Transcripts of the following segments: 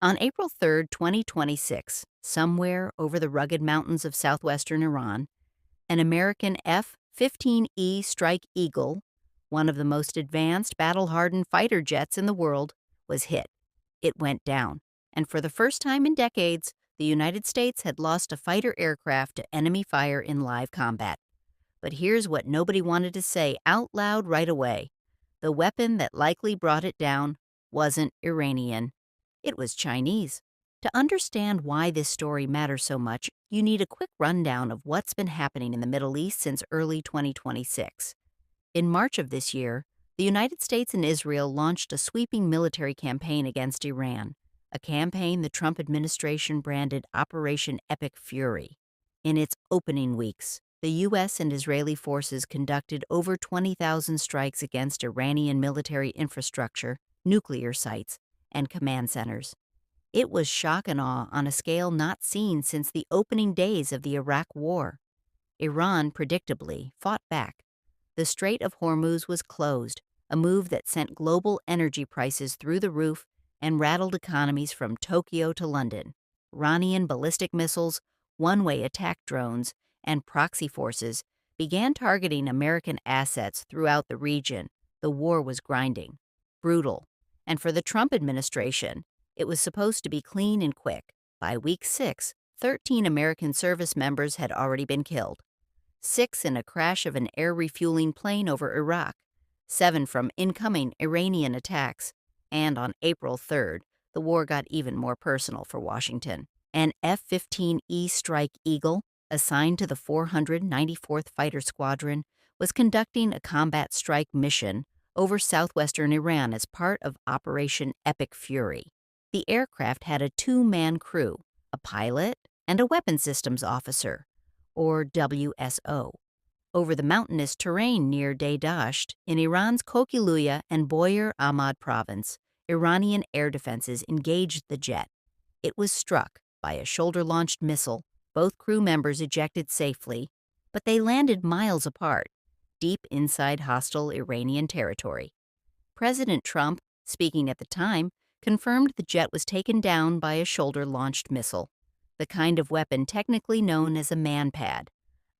On April 3rd, 2026, somewhere over the rugged mountains of southwestern Iran, an American F-15E Strike Eagle, one of the most advanced battle-hardened fighter jets in the world, was hit. It went down, and for the first time in decades, the United States had lost a fighter aircraft to enemy fire in live combat. But here's what nobody wanted to say out loud right away. The weapon that likely brought it down wasn't Iranian. It was Chinese. To understand why this story matters so much, you need a quick rundown of what's been happening in the Middle East since early 2026. In March of this year, the United States and Israel launched a sweeping military campaign against Iran, a campaign the Trump administration branded Operation Epic Fury. In its opening weeks, the U.S. and Israeli forces conducted over 20,000 strikes against Iranian military infrastructure, nuclear sites, and command centers. It was shock and awe on a scale not seen since the opening days of the Iraq War. Iran, predictably, fought back. The Strait of Hormuz was closed, a move that sent global energy prices through the roof and rattled economies from Tokyo to London. Iranian ballistic missiles, one-way attack drones, and proxy forces began targeting American assets throughout the region. The war was grinding, brutal, and for the Trump administration, it was supposed to be clean and quick. By week 6, 13 American service members had already been killed. 6 in a crash of an air refueling plane over Iraq, 7 from incoming Iranian attacks, and on April 3rd, the war got even more personal for Washington. An F-15E Strike Eagle, assigned to the 494th Fighter Squadron, was conducting a combat strike mission over southwestern Iran as part of Operation Epic Fury. The aircraft had a 2-man crew, a pilot and a weapons systems officer, or WSO. Over the mountainous terrain near Dasht, in Iran's Kokiluya and Boyar Ahmad province, Iranian air defenses engaged the jet. It was struck by a shoulder-launched missile. Both crew members ejected safely, but they landed miles apart, deep inside hostile Iranian territory. President Trump, speaking at the time, confirmed the jet was taken down by a shoulder-launched missile, the kind of weapon technically known as a man-pad,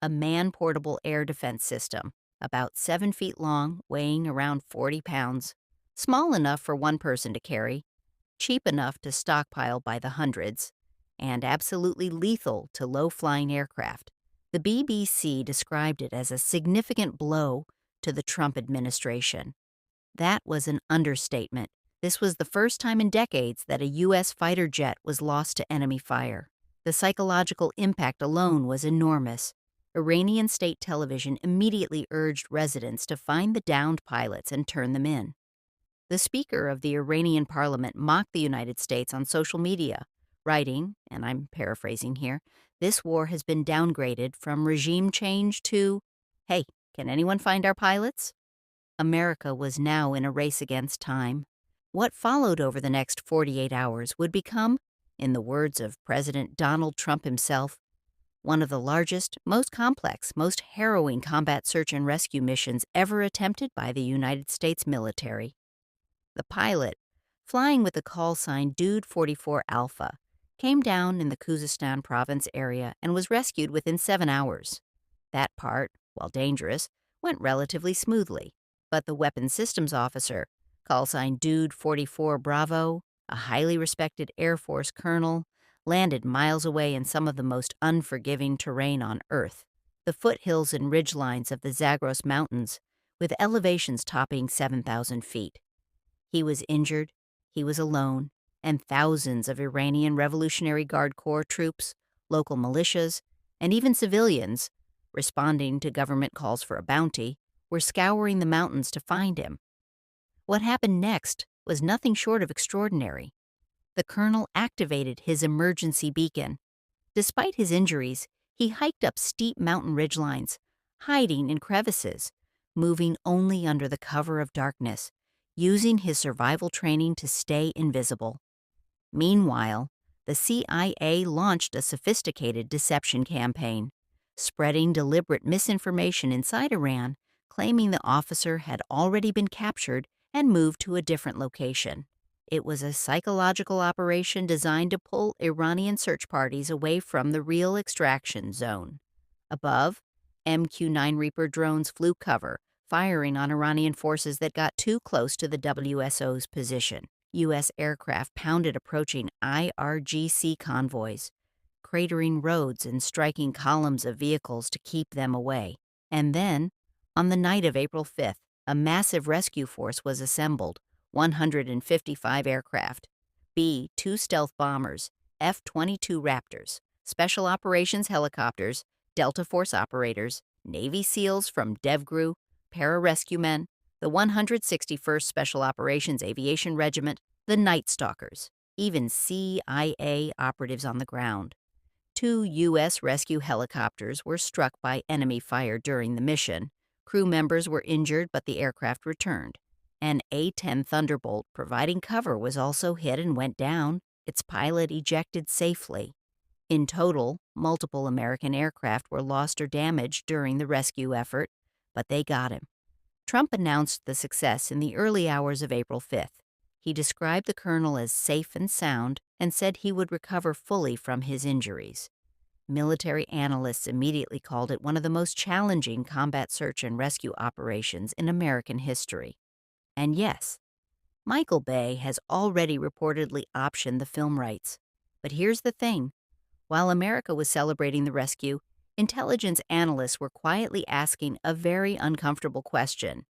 a man-portable air defense system, about 7 feet long, weighing around 40 pounds, small enough for one person to carry, cheap enough to stockpile by the hundreds, and absolutely lethal to low-flying aircraft. The BBC described it as a significant blow to the Trump administration. That was an understatement. This was the first time in decades that a U.S. fighter jet was lost to enemy fire. The psychological impact alone was enormous. Iranian state television immediately urged residents to find the downed pilots and turn them in. The Speaker of the Iranian parliament mocked the United States on social media, writing, and I'm paraphrasing here, "This war has been downgraded from regime change to, hey, can anyone find our pilots?" America was now in a race against time. What followed over the next 48 hours would become, in the words of President Donald Trump himself, one of the largest, most complex, most harrowing combat search and rescue missions ever attempted by the United States military. The pilot, flying with the call sign Dude 44 Alpha, came down in the Khuzestan province area and was rescued within 7 hours. That part, while dangerous, went relatively smoothly, but the weapons systems officer, call sign Dude 44 Bravo, a highly respected Air Force colonel, landed miles away in some of the most unforgiving terrain on Earth, the foothills and ridgelines of the Zagros Mountains, with elevations topping 7,000 feet. He was injured, he was alone, and thousands of Iranian Revolutionary Guard Corps troops, local militias, and even civilians, responding to government calls for a bounty, were scouring the mountains to find him. What happened next was nothing short of extraordinary. The colonel activated his emergency beacon. Despite his injuries, he hiked up steep mountain ridgelines, hiding in crevices, moving only under the cover of darkness, using his survival training to stay invisible. Meanwhile, the CIA launched a sophisticated deception campaign, spreading deliberate misinformation inside Iran, claiming the officer had already been captured and moved to a different location. It was a psychological operation designed to pull Iranian search parties away from the real extraction zone. Above, MQ-9 Reaper drones flew cover, firing on Iranian forces that got too close to the WSO's position. U.S. aircraft pounded approaching IRGC convoys, cratering roads and striking columns of vehicles to keep them away. And then, on the night of April 5th, a massive rescue force was assembled, 155 aircraft, B-2 stealth bombers, F-22 Raptors, Special Operations helicopters, Delta Force operators, Navy SEALs from DevGRU, pararescue men, the 161st Special Operations Aviation Regiment, the Night Stalkers, even CIA operatives on the ground. 2 U.S. rescue helicopters were struck by enemy fire during the mission. Crew members were injured, but the aircraft returned. An A-10 Thunderbolt providing cover was also hit and went down, its pilot ejected safely. In total, multiple American aircraft were lost or damaged during the rescue effort, but they got him. Trump announced the success in the early hours of April 5th. He described the colonel as safe and sound and said he would recover fully from his injuries. Military analysts immediately called it one of the most challenging combat search and rescue operations in American history. And yes, Michael Bay has already reportedly optioned the film rights. But here's the thing. While America was celebrating the rescue, intelligence analysts were quietly asking a very uncomfortable question.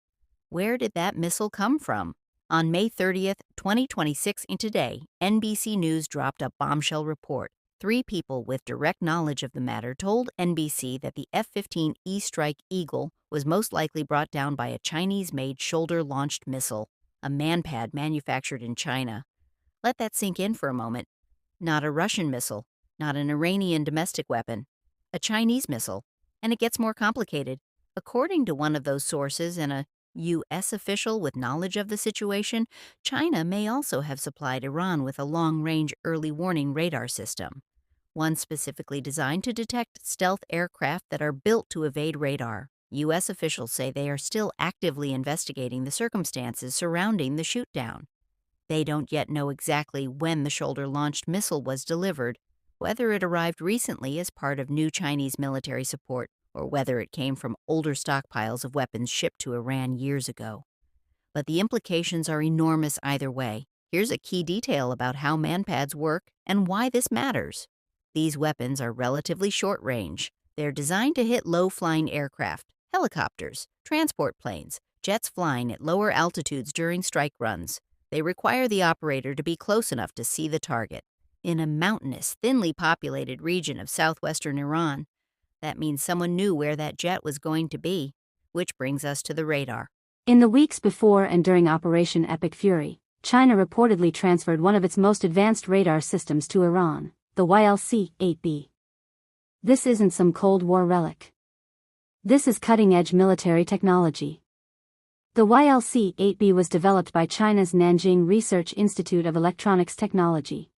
Where did that missile come from? On May 30th, 2026 in Today, NBC News dropped a bombshell report. 3 people with direct knowledge of the matter told NBC that the F-15E Strike Eagle was most likely brought down by a Chinese-made shoulder-launched missile, a manpad manufactured in China. Let that sink in for a moment. Not a Russian missile, not an Iranian domestic weapon, a Chinese missile. And it gets more complicated. According to one of those sources and a U.S. official with knowledge of the situation, China may also have supplied Iran with a long-range early warning radar system, one specifically designed to detect stealth aircraft that are built to evade radar. U.S. officials say they are still actively investigating the circumstances surrounding the shootdown. They don't yet know exactly when the shoulder-launched missile was delivered, whether it arrived recently as part of new Chinese military support, or whether it came from older stockpiles of weapons shipped to Iran years ago. But the implications are enormous either way. Here's a key detail about how manpads work and why this matters. These weapons are relatively short-range. They're designed to hit low-flying aircraft, helicopters, transport planes, jets flying at lower altitudes during strike runs. They require the operator to be close enough to see the target. In a mountainous, thinly populated region of southwestern Iran, that means someone knew where that jet was going to be, which brings us to the radar. In the weeks before and during Operation Epic Fury, China reportedly transferred one of its most advanced radar systems to Iran, the YLC-8B. This isn't some Cold War relic. This is cutting-edge military technology. The YLC-8B was developed by China's Nanjing Research Institute of Electronics Technology.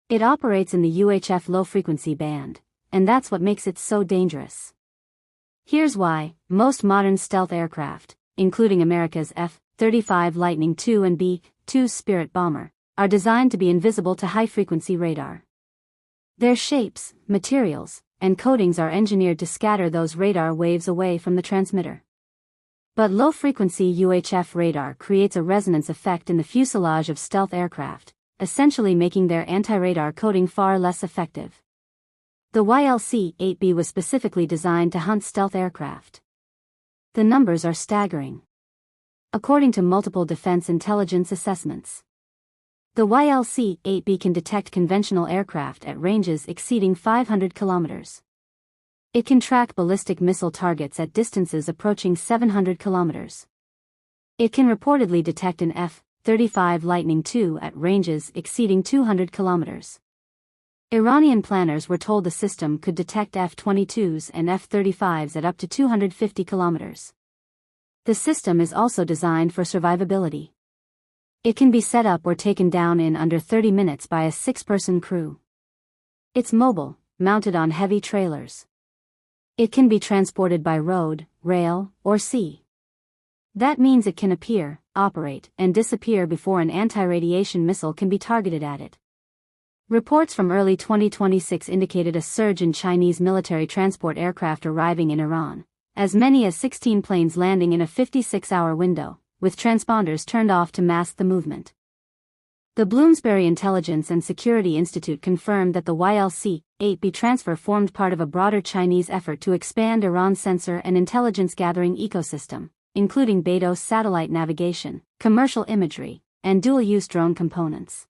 It operates in the UHF low-frequency band, and that's what makes it so dangerous. Here's why: most modern stealth aircraft, including America's F-35 Lightning II and B-2 Spirit bomber, are designed to be invisible to high-frequency radar. Their shapes, materials, and coatings are engineered to scatter those radar waves away from the transmitter. But low-frequency UHF radar creates a resonance effect in the fuselage of stealth aircraft, essentially making their anti-radar coating far less effective. The YLC-8B was specifically designed to hunt stealth aircraft. The numbers are staggering. According to multiple defense intelligence assessments, the YLC-8B can detect conventional aircraft at ranges exceeding 500 kilometers. It can track ballistic missile targets at distances approaching 700 kilometers. It can reportedly detect an F-35 Lightning II at ranges exceeding 200 kilometers. Iranian planners were told the system could detect F-22s and F-35s at up to 250 kilometers. The system is also designed for survivability. It can be set up or taken down in under 30 minutes by a 6-person crew. It's mobile, mounted on heavy trailers. It can be transported by road, rail, or sea. That means it can appear, operate, and disappear before an anti-radiation missile can be targeted at it. Reports from early 2026 indicated a surge in Chinese military transport aircraft arriving in Iran, as many as 16 planes landing in a 56-hour window, with transponders turned off to mask the movement. The Bloomsbury Intelligence and Security Institute confirmed that the YLC-8B transfer formed part of a broader Chinese effort to expand Iran's sensor and intelligence-gathering ecosystem, including Beidou's satellite navigation, commercial imagery, and dual-use drone components.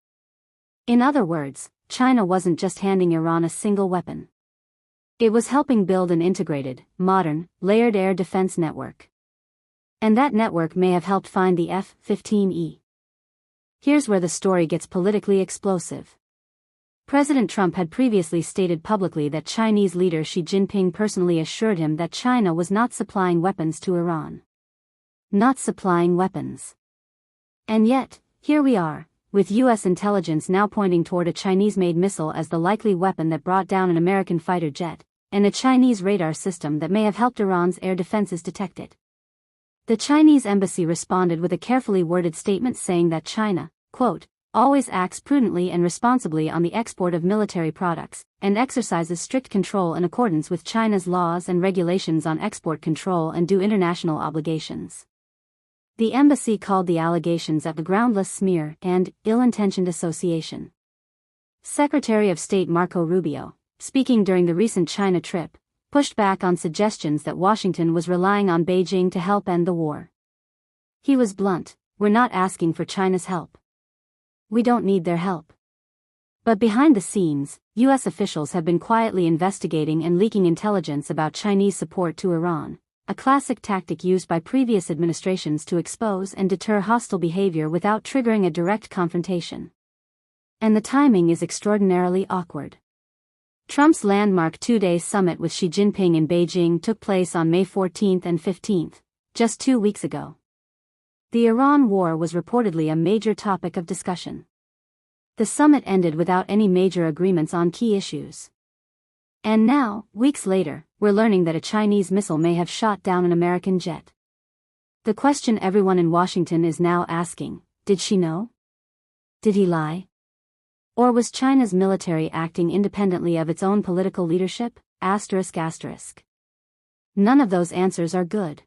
In other words, China wasn't just handing Iran a single weapon. It was helping build an integrated, modern, layered air defense network. And that network may have helped find the F-15E. Here's where the story gets politically explosive. President Trump had previously stated publicly that Chinese leader Xi Jinping personally assured him that China was not supplying weapons to Iran. Not supplying weapons. And yet, here we are, with U.S. intelligence now pointing toward a Chinese-made missile as the likely weapon that brought down an American fighter jet, and a Chinese radar system that may have helped Iran's air defenses detect it. The Chinese embassy responded with a carefully worded statement saying that China, quote, always acts prudently and responsibly on the export of military products, and exercises strict control in accordance with China's laws and regulations on export control and due international obligations. The embassy called the allegations a groundless smear and ill-intentioned association. Secretary of State Marco Rubio, speaking during the recent China trip, pushed back on suggestions that Washington was relying on Beijing to help end the war. He was blunt, "We're not asking for China's help. We don't need their help." But behind the scenes, U.S. officials have been quietly investigating and leaking intelligence about Chinese support to Iran, a classic tactic used by previous administrations to expose and deter hostile behavior without triggering a direct confrontation. And the timing is extraordinarily awkward. Trump's landmark two-day summit with Xi Jinping in Beijing took place on May 14 and 15, just 2 weeks ago. The Iran war was reportedly a major topic of discussion. The summit ended without any major agreements on key issues. And now, weeks later, we're learning that a Chinese missile may have shot down an American jet. The question everyone in Washington is now asking, did Xi know? Did he lie? Or was China's military acting independently of its own political leadership? None of those answers are good.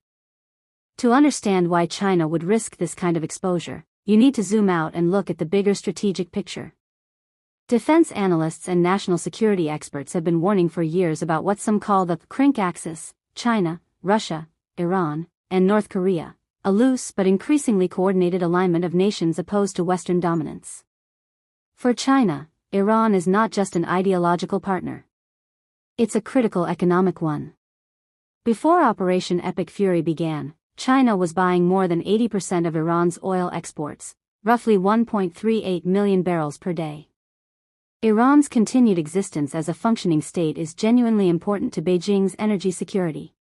To understand why China would risk this kind of exposure, you need to zoom out and look at the bigger strategic picture. Defense analysts and national security experts have been warning for years about what some call the Crink axis: China, Russia, Iran, and North Korea, a loose but increasingly coordinated alignment of nations opposed to Western dominance. For China, Iran is not just an ideological partner. It's a critical economic one. Before Operation Epic Fury began, China was buying more than 80% of Iran's oil exports, roughly 1.38 million barrels per day. Iran's continued existence as a functioning state is genuinely important to Beijing's energy security.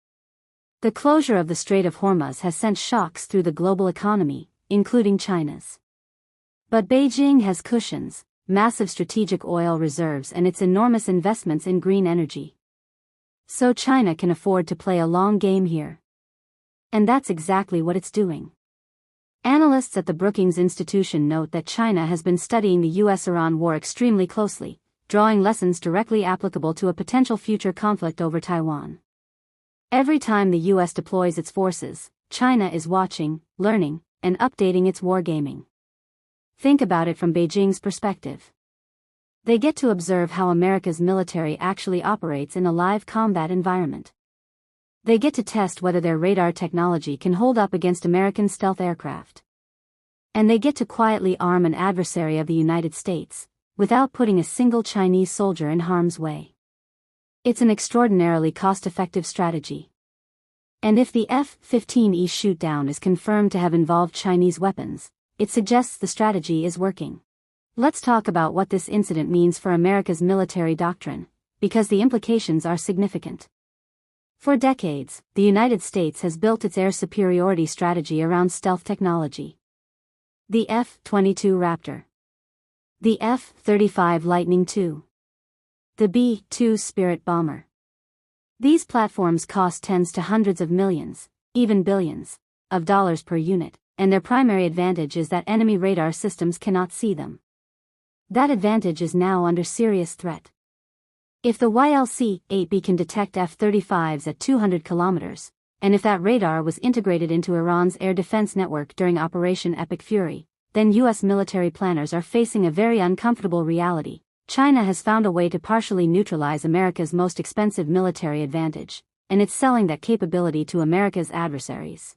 The closure of the Strait of Hormuz has sent shocks through the global economy, including China's. But Beijing has cushions, massive strategic oil reserves and its enormous investments in green energy. So China can afford to play a long game here. And that's exactly what it's doing. Analysts at the Brookings Institution note that China has been studying the US-Iran war extremely closely, drawing lessons directly applicable to a potential future conflict over Taiwan. Every time the US deploys its forces, China is watching, learning, and updating its wargaming. Think about it from Beijing's perspective. They get to observe how America's military actually operates in a live combat environment. They get to test whether their radar technology can hold up against American stealth aircraft. And they get to quietly arm an adversary of the United States, without putting a single Chinese soldier in harm's way. It's an extraordinarily cost-effective strategy. And if the F-15E shootdown is confirmed to have involved Chinese weapons, it suggests the strategy is working. Let's talk about what this incident means for America's military doctrine, because the implications are significant. For decades, the United States has built its air superiority strategy around stealth technology. The F-22 Raptor. The F-35 Lightning II. The B-2 Spirit bomber. These platforms cost tens to hundreds of millions, even billions, of dollars per unit, and their primary advantage is that enemy radar systems cannot see them. That advantage is now under serious threat. If the YLC-8B can detect F-35s at 200 kilometers, and if that radar was integrated into Iran's air defense network during Operation Epic Fury, then U.S. military planners are facing a very uncomfortable reality. China has found a way to partially neutralize America's most expensive military advantage, and it's selling that capability to America's adversaries.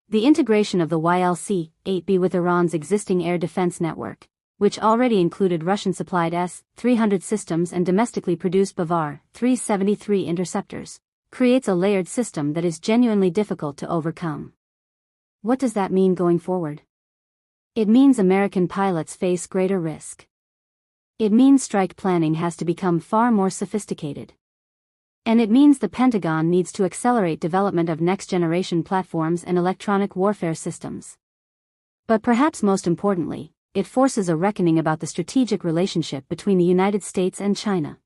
The integration of the YLC-8B with Iran's existing air defense network, which already included Russian-supplied S-300 systems and domestically produced Bavar 373 interceptors, creates a layered system that is genuinely difficult to overcome. What does that mean going forward? It means American pilots face greater risk. It means strike planning has to become far more sophisticated. And it means the Pentagon needs to accelerate development of next-generation platforms and electronic warfare systems. But perhaps most importantly, it forces a reckoning about the strategic relationship between the United States and China.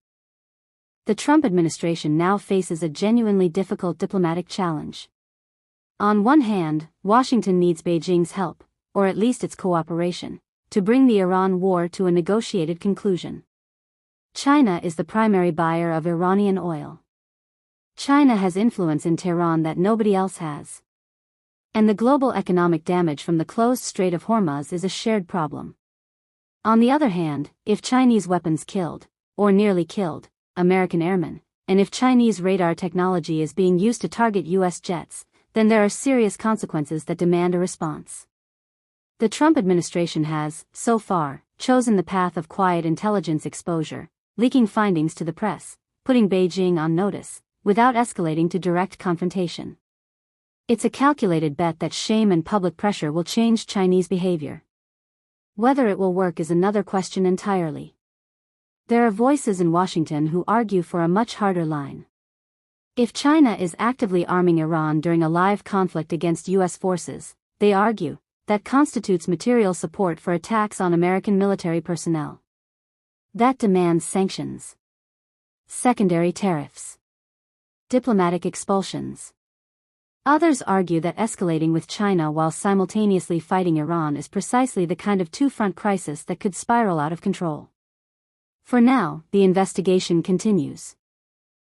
The Trump administration now faces a genuinely difficult diplomatic challenge. On one hand, Washington needs Beijing's help, or at least its cooperation, to bring the Iran war to a negotiated conclusion. China is the primary buyer of Iranian oil. China has influence in Tehran that nobody else has. And the global economic damage from the closed Strait of Hormuz is a shared problem. On the other hand, if Chinese weapons killed, or nearly killed, American airmen, and if Chinese radar technology is being used to target U.S. jets, then there are serious consequences that demand a response. The Trump administration has, so far, chosen the path of quiet intelligence exposure, leaking findings to the press, putting Beijing on notice, without escalating to direct confrontation. It's a calculated bet that shame and public pressure will change Chinese behavior. Whether it will work is another question entirely. There are voices in Washington who argue for a much harder line. If China is actively arming Iran during a live conflict against U.S. forces, they argue, that constitutes material support for attacks on American military personnel. That demands sanctions, secondary tariffs, diplomatic expulsions. Others argue that escalating with China while simultaneously fighting Iran is precisely the kind of two-front crisis that could spiral out of control. For now, the investigation continues.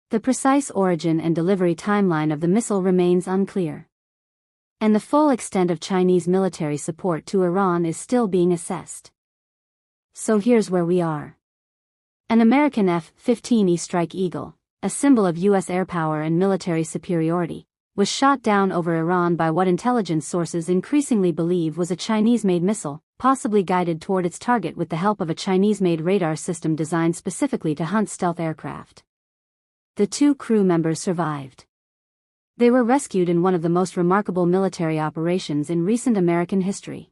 The precise origin and delivery timeline of the missile remains unclear. And the full extent of Chinese military support to Iran is still being assessed. So here's where we are. An American F-15E Strike Eagle, a symbol of U.S. air power and military superiority, was shot down over Iran by what intelligence sources increasingly believe was a Chinese-made missile, possibly guided toward its target with the help of a Chinese-made radar system designed specifically to hunt stealth aircraft. The two crew members survived. They were rescued in one of the most remarkable military operations in recent American history.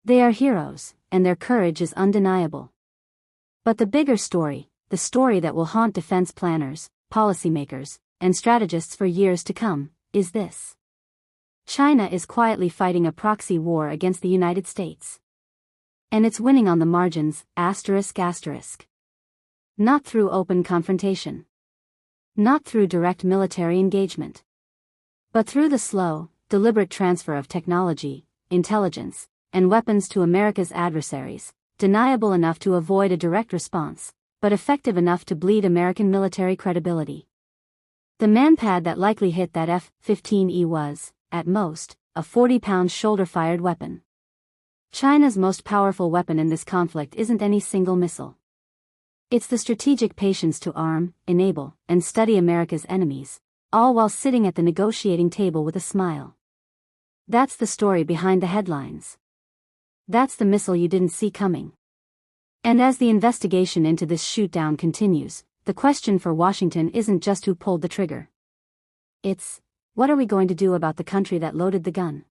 They are heroes, and their courage is undeniable. But the bigger story, the story that will haunt defense planners, policymakers, and strategists for years to come, is this. China is quietly fighting a proxy war against the United States. And it's winning on the margins, ***. Not through open confrontation. Not through direct military engagement. But through the slow, deliberate transfer of technology, intelligence, and weapons to America's adversaries, deniable enough to avoid a direct response, but effective enough to bleed American military credibility. The manpad that likely hit that F-15E was, at most, a 40-pound shoulder-fired weapon. China's most powerful weapon in this conflict isn't any single missile. It's the strategic patience to arm, enable, and study America's enemies, all while sitting at the negotiating table with a smile. That's the story behind the headlines. That's the missile you didn't see coming. And as the investigation into this shootdown continues, the question for Washington isn't just who pulled the trigger. It's, what are we going to do about the country that loaded the gun?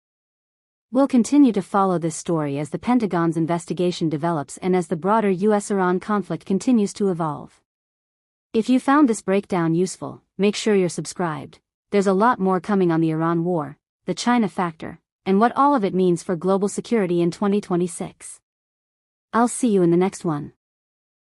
We'll continue to follow this story as the Pentagon's investigation develops and as the broader US-Iran conflict continues to evolve. If you found this breakdown useful, make sure you're subscribed. There's a lot more coming on the Iran war, the China factor, and what all of it means for global security in 2026. I'll see you in the next one.